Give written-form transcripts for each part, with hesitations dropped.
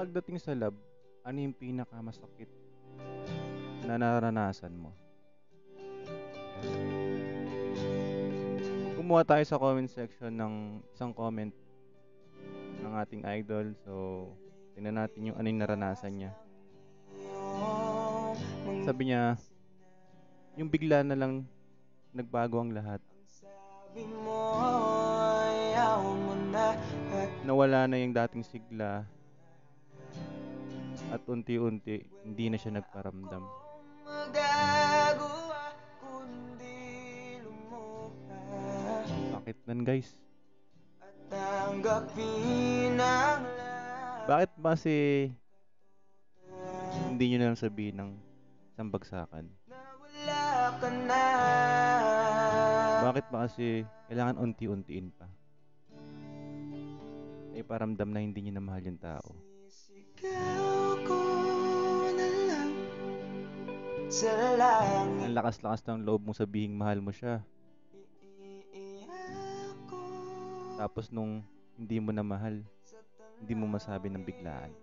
Pagdating sa love, ano yung pinakamasakit na naranasan mo? Kumuha tayo sa comment section ng isang comment ng ating idol. So, tingnan natin yung ano yung naranasan niya. Sabi niya, yung bigla na lang nagbago ang lahat. Nawala na yung dating sigla at unti-unti hindi na siya nagparamdam. Bakit nan guys? Bakit ba kasi hindi nyo na lang sabihin ng isang bagsakan? Bakit ba kasi kailangan unti-untiin pa? Ay paramdam na hindi nyo na mahal yung tao. Ang lakas-lakas ng loob mo sabihing mahal mo siya. Tapos nung hindi mo na mahal, hindi mo masabi ng biglaan.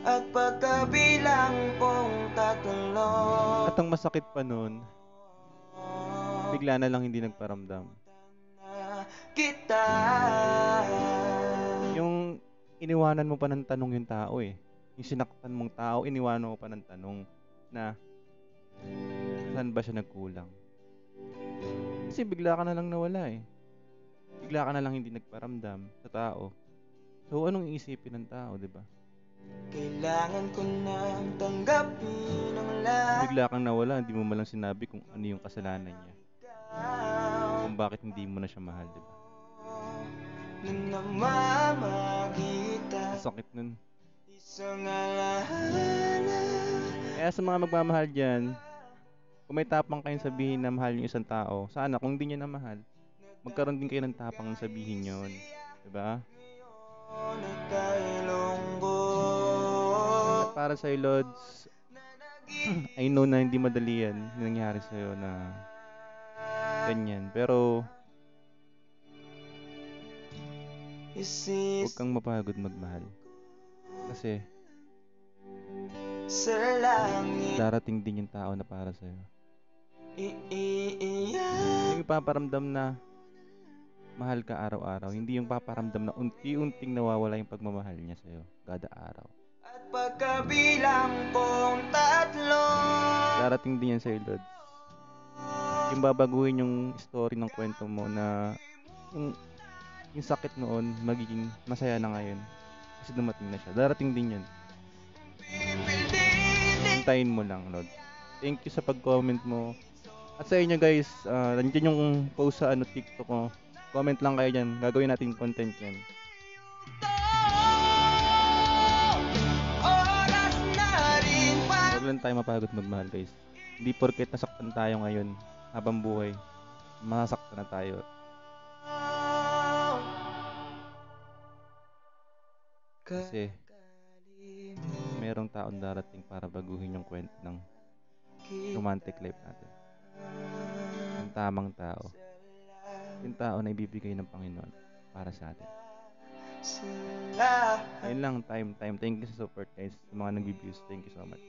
At pagkabilang pong tatlo. At ang masakit pa nun, bigla na lang hindi nagparamdam. Yung iniwanan mo pa ng tanong yung tao eh. Yung sinaktan mong tao, iniwanan mo pa ng tanong na saan ba siya nagkulang? Kasi bigla ka na lang nawala eh. Bigla ka na lang hindi nagparamdam sa tao. So anong iisipin ng tao, di ba? Kailangan ko nang tanggapin ang lahat. Bigla kang nawala, hindi mo malang sinabi kung ano yung kasalanan niya. Kung bakit hindi mo na siya mahal, di ba? Sakit nun. Kaya sa mga magmamahal dyan, kung may tapang kayong sabihin na mahal niyo isang tao, sana kung hindi niyo na mahal, magkaroon din kayo ng tapang sabihin yon, diba? At para sa'yo, Lods, I know na hindi madali yan nangyari sa'yo na ganyan, pero huwag kang mapagod magmahal. Kasi darating din yung tao na para sa'yo. Yung ipaparamdam na mahal ka araw-araw, hindi yung paparamdam na unti-unting nawawala yung pagmamahal niya sa'yo kada araw. At pagkabilang pong tatlo, darating din yan sa'yo, Lods. Yung babaguhin yung story ng kwento mo na yung sakit noon magiging masaya na ngayon kasi dumating na siya. Darating din yun. Hintayin mo lang, Lord. Thank you sa pag-comment mo. At sa inyo guys, nandiyan yung post sa TikTok ko. Comment lang kayo dyan. Gagawin natin content yan. Huwag lang tayo mapagod magmahal guys. Hindi porket nasaktan tayo ngayon habang buhay, masaktan na tayo. Kasi merong taong darating para baguhin yung kwento ng romantic life natin. Yung tamang tao. Yung tao na ibibigay ng Panginoon para sa atin. Ayun lang, time. Thank you sa support guys. Sa mga nag-views, thank you so much.